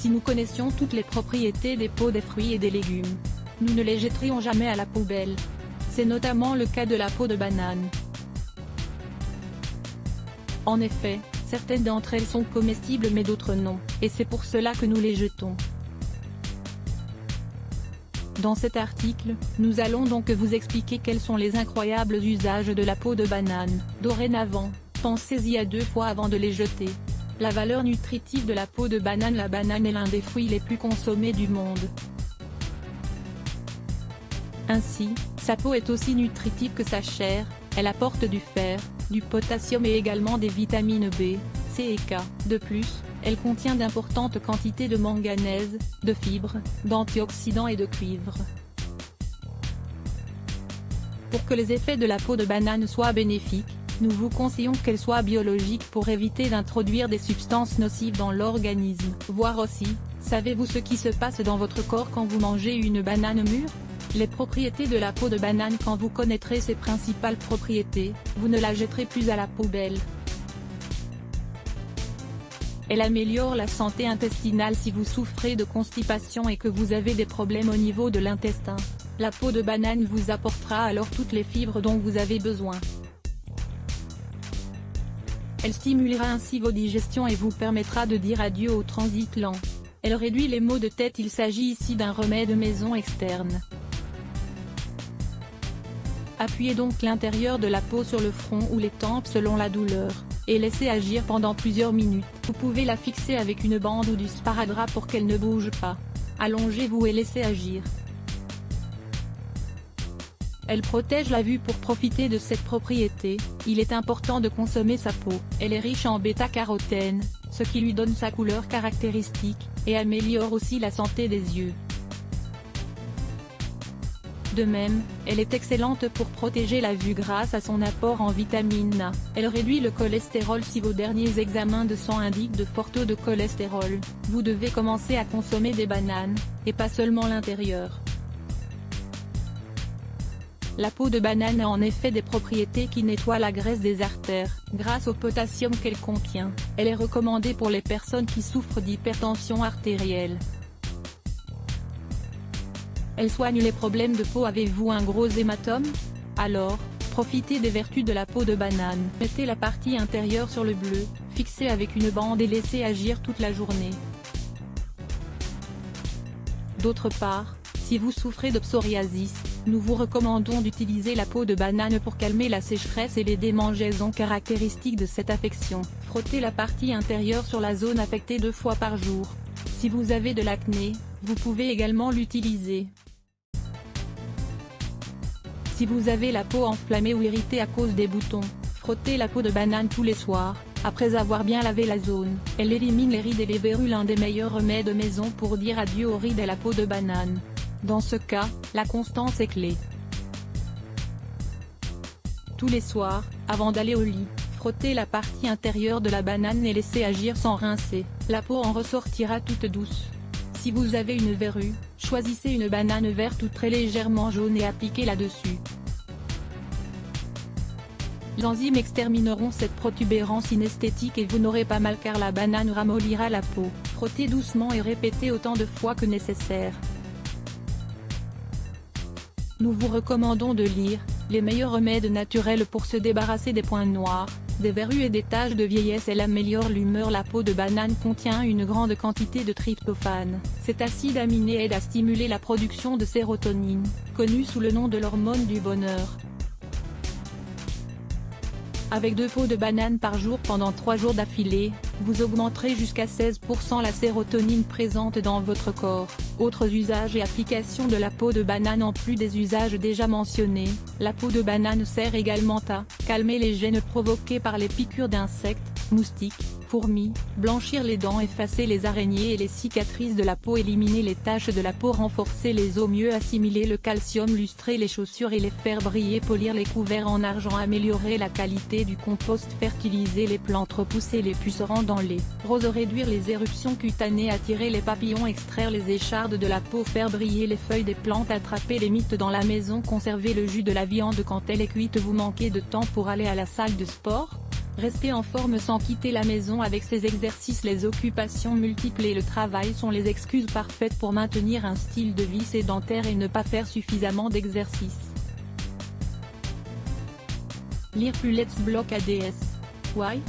Si nous connaissions toutes les propriétés des peaux des fruits et des légumes, nous ne les jetterions jamais à la poubelle. C'est notamment le cas de la peau de banane. En effet, certaines d'entre elles sont comestibles mais d'autres non, et c'est pour cela que nous les jetons. Dans cet article, nous allons donc vous expliquer quels sont les incroyables usages de la peau de banane. Dorénavant, pensez-y à 2 fois avant de les jeter. La valeur nutritive de la peau de banane. La banane est l'un des fruits les plus consommés du monde. Ainsi, sa peau est aussi nutritive que sa chair, elle apporte du fer, du potassium et également des vitamines B, C et K. De plus, elle contient d'importantes quantités de manganèse, de fibres, d'antioxydants et de cuivre. Pour que les effets de la peau de banane soient bénéfiques, nous vous conseillons qu'elle soit biologique pour éviter d'introduire des substances nocives dans l'organisme. Voir aussi, savez-vous ce qui se passe dans votre corps quand vous mangez une banane mûre? Les propriétés de la peau de banane. Quand vous connaîtrez ses principales propriétés, vous ne la jetterez plus à la poubelle. Elle améliore la santé intestinale. Si vous souffrez de constipation et que vous avez des problèmes au niveau de l'intestin, la peau de banane vous apportera alors toutes les fibres dont vous avez besoin. Elle stimulera ainsi vos digestions et vous permettra de dire adieu au transit lent. Elle réduit les maux de tête. Il s'agit ici d'un remède maison externe. Appuyez donc l'intérieur de la peau sur le front ou les tempes selon la douleur, et laissez agir pendant plusieurs minutes. Vous pouvez la fixer avec une bande ou du sparadrap pour qu'elle ne bouge pas. Allongez-vous et laissez agir. Elle protège la vue. Pour profiter de cette propriété, il est important de consommer sa peau. Elle est riche en bêta-carotène, ce qui lui donne sa couleur caractéristique, et améliore aussi la santé des yeux. De même, elle est excellente pour protéger la vue grâce à son apport en vitamine A. Elle réduit le cholestérol. Si vos derniers examens de sang indiquent de forts taux de cholestérol, vous devez commencer à consommer des bananes, et pas seulement l'intérieur. La peau de banane a en effet des propriétés qui nettoient la graisse des artères, grâce au potassium qu'elle contient. Elle est recommandée pour les personnes qui souffrent d'hypertension artérielle. Elle soigne les problèmes de peau. Avez-vous un gros hématome? Alors, profitez des vertus de la peau de banane. Mettez la partie intérieure sur le bleu, fixez avec une bande et laissez agir toute la journée. D'autre part, si vous souffrez de psoriasis, nous vous recommandons d'utiliser la peau de banane pour calmer la sécheresse et les démangeaisons caractéristiques de cette affection. Frottez la partie intérieure sur la zone affectée 2 fois par jour. Si vous avez de l'acné, vous pouvez également l'utiliser. Si vous avez la peau enflammée ou irritée à cause des boutons, frottez la peau de banane tous les soirs, après avoir bien lavé la zone. Elle élimine les rides et les verrues. L'un des meilleurs remèdes maison pour dire adieu aux rides est la peau de banane. Dans ce cas, la constance est clé. Tous les soirs, avant d'aller au lit, frottez la partie intérieure de la banane et laissez agir sans rincer. La peau en ressortira toute douce. Si vous avez une verrue, choisissez une banane verte ou très légèrement jaune et appliquez-la dessus. Les enzymes extermineront cette protubérance inesthétique et vous n'aurez pas mal car la banane ramollira la peau. Frottez doucement et répétez autant de fois que nécessaire. Nous vous recommandons de lire « Les meilleurs remèdes naturels pour se débarrasser des points noirs, des verrues et des taches de vieillesse ». Elle améliore l'humeur. La peau de banane contient une grande quantité de tryptophane. Cet acide aminé aide à stimuler la production de sérotonine, connue sous le nom de l'hormone du bonheur. Avec 2 peaux de banane par jour pendant 3 jours d'affilée, vous augmenterez jusqu'à 16% la sérotonine présente dans votre corps. Autres usages et applications de la peau de banane. En plus des usages déjà mentionnés, la peau de banane sert également à calmer les gènes provoqués par les piqûres d'insectes, moustiques, fourmis, blanchir les dents, effacer les araignées et les cicatrices de la peau, éliminer les taches de la peau, renforcer les os, mieux assimiler le calcium, lustrer les chaussures et les faire briller, polir les couverts en argent, améliorer la qualité du compost, fertiliser les plantes, repousser les pucerons dans les roses, réduire les éruptions cutanées, attirer les papillons, extraire les échardes de la peau, faire briller les feuilles des plantes, attraper les mites dans la maison, conserver le jus de la viande quand elle est cuite. Vous manquez de temps pour aller à la salle de sport? Rester en forme sans quitter la maison avec ses exercices, les occupations multiples et le travail sont les excuses parfaites pour maintenir un style de vie sédentaire et ne pas faire suffisamment d'exercice. Lire plus Let's Block ADS. Why?